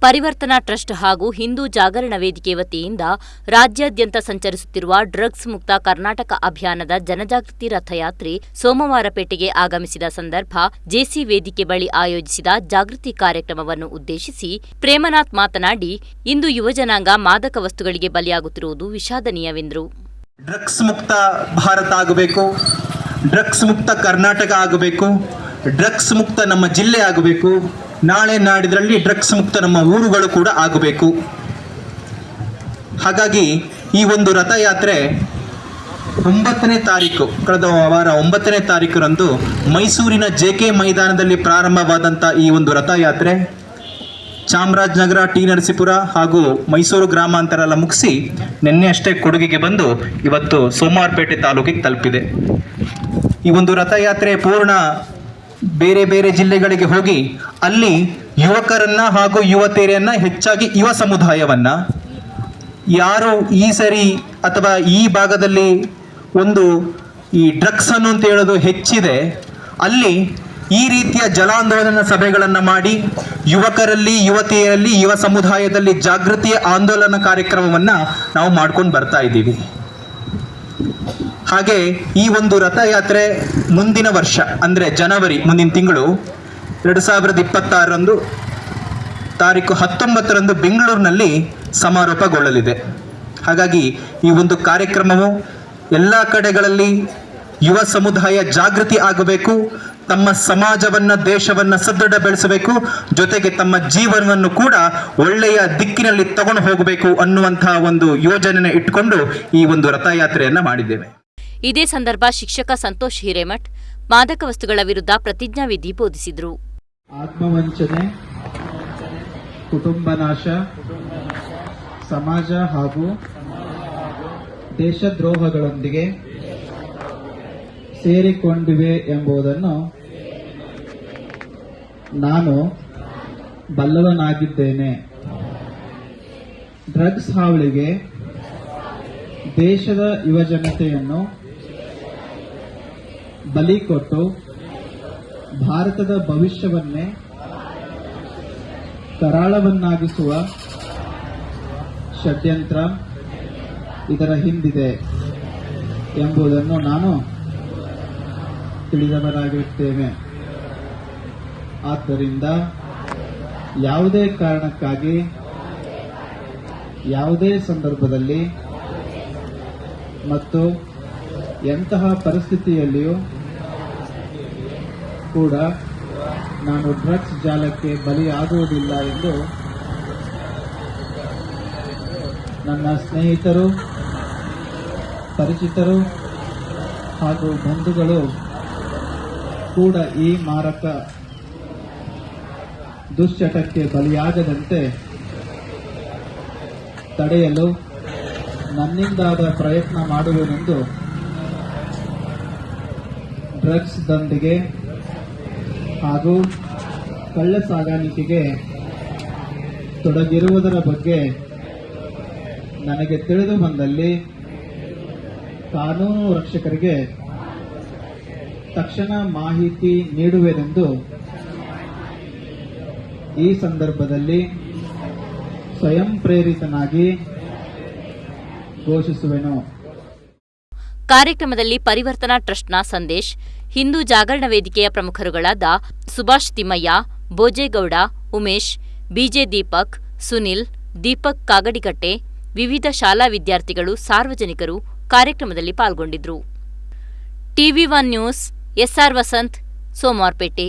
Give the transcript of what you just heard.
ಪರಿವರ್ತನಾ ಟ್ರಸ್ಟ್ ಹಾಗೂ ಹಿಂದೂ ಜಾಗರಣ ವೇದಿಕೆ ವತಿಯಿಂದ ರಾಜ್ಯಾದ್ಯಂತ ಸಂಚರಿಸುತ್ತಿರುವ ಡ್ರಗ್ಸ್ ಮುಕ್ತ ಕರ್ನಾಟಕ ಅಭಿಯಾನದ ಜನಜಾಗೃತಿ ರಥಯಾತ್ರೆ ಸೋಮವಾರಪೇಟೆಗೆ ಆಗಮಿಸಿದ ಸಂದರ್ಭ ಜೆಸಿ ವೇದಿಕೆ ಬಳಿ ಆಯೋಜಿಸಿದ ಜಾಗೃತಿ ಕಾರ್ಯಕ್ರಮವನ್ನು ಉದ್ದೇಶಿಸಿ ಪ್ರೇಮನಾಥ್ ಮಾತನಾಡಿ, ಇಂದು ಯುವಜನಾಂಗ ಮಾದಕ ವಸ್ತುಗಳಿಗೆ ಬಲಿಯಾಗುತ್ತಿರುವುದು ವಿಷಾದನೀಯವೆಂದರು. ಡ್ರಗ್ಸ್ ಮುಕ್ತ ಭಾರತ ಆಗಬೇಕು, ಡ್ರಗ್ಸ್ ಮುಕ್ತ ಕರ್ನಾಟಕ ಆಗಬೇಕು, ಡ್ರಗ್ಸ್ ಮುಕ್ತ ನಮ್ಮ ಜಿಲ್ಲೆ ಆಗಬೇಕು, ನಾಳೆ ನಾಡಿದ್ರಲ್ಲಿ ಡ್ರಗ್ಸ್ ಮುಕ್ತ ನಮ್ಮ ಊರುಗಳು ಕೂಡ ಆಗಬೇಕು. ಹಾಗಾಗಿ ಈ ಒಂದು ರಥಯಾತ್ರೆ 9ನೇ ತಾರೀಕು, ಕಳೆದ ವಾರ 9ನೇ ತಾರೀಕರಂದು ಮೈಸೂರಿನ JK ಮೈದಾನದಲ್ಲಿ ಪ್ರಾರಂಭವಾದಂಥ ಈ ಒಂದು ರಥಯಾತ್ರೆ ಚಾಮರಾಜನಗರ, ಟಿ ನರಸೀಪುರ ಹಾಗೂ ಮೈಸೂರು ಗ್ರಾಮಾಂತರ ಎಲ್ಲ ಮುಗಿಸಿ ನಿನ್ನೆ ಅಷ್ಟೇ ಕೊಡಗಿಗೆ ಬಂದು ಇವತ್ತು ಸೋಮವಾರಪೇಟೆ ತಾಲೂಕಿಗೆ ತಲುಪಿದೆ. ಈ ಒಂದು ರಥಯಾತ್ರೆ ಪೂರ್ಣ ಬೇರೆ ಬೇರೆ ಜಿಲ್ಲೆಗಳಿಗೆ ಹೋಗಿ ಅಲ್ಲಿ ಯುವಕರನ್ನ ಹಾಗೂ ಯುವತಿಯರನ್ನ, ಹೆಚ್ಚಾಗಿ ಯುವ ಸಮುದಾಯವನ್ನ, ಯಾರು ಈ ಸರಿ ಅಥವಾ ಈ ಭಾಗದಲ್ಲಿ ಒಂದು ಈ ಡ್ರಗ್ಸ್ ಅನ್ನು ಅಂತ ಹೇಳೋದು ಹೆಚ್ಚಿದೆ, ಅಲ್ಲಿ ಈ ರೀತಿಯ ಜಲಾಂದೋಲನ ಸಭೆಗಳನ್ನು ಮಾಡಿ ಯುವಕರಲ್ಲಿ, ಯುವತಿಯರಲ್ಲಿ, ಯುವ ಸಮುದಾಯದಲ್ಲಿ ಜಾಗೃತಿಯ ಆಂದೋಲನ ಕಾರ್ಯಕ್ರಮವನ್ನು ನಾವು ಮಾಡ್ಕೊಂಡು ಬರ್ತಾ ಇದ್ದೀವಿ. ಹಾಗೆ ಈ ಒಂದು ರಥಯಾತ್ರೆ ಮುಂದಿನ ವರ್ಷ ಅಂದರೆ ಜನವರಿ, ಮುಂದಿನ ತಿಂಗಳು 2026ರಂದು ತಾರೀಕು 19ರಂದು ಬೆಂಗಳೂರಿನಲ್ಲಿ ಸಮಾರೋಪಗೊಳ್ಳಲಿದೆ. ಹಾಗಾಗಿ ಈ ಒಂದು ಕಾರ್ಯಕ್ರಮವು ಎಲ್ಲ ಕಡೆಗಳಲ್ಲಿ ಯುವ ಸಮುದಾಯ ಜಾಗೃತಿ ಆಗಬೇಕು, ತಮ್ಮ ಸಮಾಜವನ್ನ, ದೇಶವನ್ನ ಸದೃಢಗೊಳಿಸಬೇಕು, ಜೊತೆಗೆ ತಮ್ಮ ಜೀವನವನ್ನು ಕೂಡ ಒಳ್ಳೆಯ ದಿಕ್ಕಿನಲ್ಲಿ ತಗೊಂಡು ಹೋಗಬೇಕು ಅನ್ನುವಂತಹ ಒಂದು ಯೋಜನೆ ಇಟ್ಟುಕೊಂಡು ಈ ಒಂದು ರಥಯಾತ್ರೆಯನ್ನ ಮಾಡಿದ್ದೇವೆ. ಇದೇ ಸಂದರ್ಭ ಶಿಕ್ಷಕ ಸಂತೋಷ್ ಹಿರೇಮಠ್ ಮಾದಕ ವಸ್ತುಗಳ ವಿರುದ್ಧ ಪ್ರತಿಜ್ಞಾವಿಧಿ ಬೋಧಿಸಿದರು. ಆತ್ಮವಂಚನೆ, ಕುಟುಂಬ ನಾಶ, ಸಮಾಜ ಹಾಗೂ ದೇಶದ್ರೋಹಗಳೊಂದಿಗೆ ಸೇರಿಕೊಂಡಿವೆ ಎಂಬುದನ್ನು ನಾನು ಬಲ್ಲವನಾಗಿದ್ದೇನೆ. ಡ್ರಗ್ಸ್ ಹಾವಳಿಗೆ ದೇಶದ ಯುವಜನತೆಯನ್ನು ಬಲಿ ಕೊಟ್ಟು ಭಾರತದ ಭವಿಷ್ಯವನ್ನೇ ಕರಾಳವನ್ನಾಗಿಸುವ ಷಡ್ಯಂತ್ರ ಇದರ ಹಿಂದಿದೆ ಎಂಬುದನ್ನು ನಾನು ತಿಳಿದವರಾಗಿರುತ್ತೇನೆ. ಆದ್ದರಿಂದ ಯಾವುದೇ ಕಾರಣಕ್ಕಾಗಿ, ಯಾವುದೇ ಸಂದರ್ಭದಲ್ಲಿ ಮತ್ತು ಎಂತಹ ಪರಿಸ್ಥಿತಿಯಲ್ಲಿಯೂ ಕೂಡ ನಾನು ಡ್ರಗ್ಸ್ ಜಾಲಕ್ಕೆ ಬಲಿಯಾಗುವುದಿಲ್ಲ ಎಂದು ನನ್ನ ಸ್ನೇಹಿತರು, ಪರಿಚಿತರು ಹಾಗೂ ಬಂಧುಗಳು ಕೂಡ ಈ ಮಾರಕ ದುಶ್ಚಟಕ್ಕೆ ಬಲಿಯಾಗದಂತೆ ತಡೆಯಲು ನನ್ನಿಂದಾದ ಪ್ರಯತ್ನ ಮಾಡುವೆನೆಂದು ಡ್ರಗ್ಸ್ ದಂಧೆಗೆ ಹಾಗೂ ಕಳ್ಳ ಸಾಗಾಣಿಕೆಗೆ ತೊಡಗಿರುವುದರ ಬಗ್ಗೆ ನನಗೆ ತಿಳಿದು ಬಂದಲ್ಲಿ ಕಾನೂನು ರಕ್ಷಕರಿಗೆ ತಕ್ಷಣ ಮಾಹಿತಿ ನೀಡುವೆನೆಂದು ಈ ಸಂದರ್ಭದಲ್ಲಿ ಸ್ವಯಂ ಪ್ರೇರಿತನಾಗಿ ಘೋಷಿಸುವೆನು. ಕಾರ್ಯಕ್ರಮದಲ್ಲಿ ಪರಿವರ್ತನಾ ಟ್ರಸ್ಟ್ನ ಸಂದೇಶ್, ಹಿಂದೂ ಜಾಗರಣ ವೇದಿಕೆಯ ಪ್ರಮುಖರುಗಳಾದ ಸುಭಾಷ್ ತಿಮ್ಮಯ್ಯ, ಬೋಜೇಗೌಡ, ಉಮೇಶ್, ಬಿಜೆ ದೀಪಕ್, ಸುನಿಲ್, ದೀಪಕ್ ಕಾಗಡಿಕಟ್ಟೆ, ವಿವಿಧ ಶಾಲಾ ವಿದ್ಯಾರ್ಥಿಗಳು, ಸಾರ್ವಜನಿಕರು ಕಾರ್ಯಕ್ರಮದಲ್ಲಿ ಪಾಲ್ಗೊಂಡಿದ್ದರು. TV1 news, SR Vasant, Somwarpet.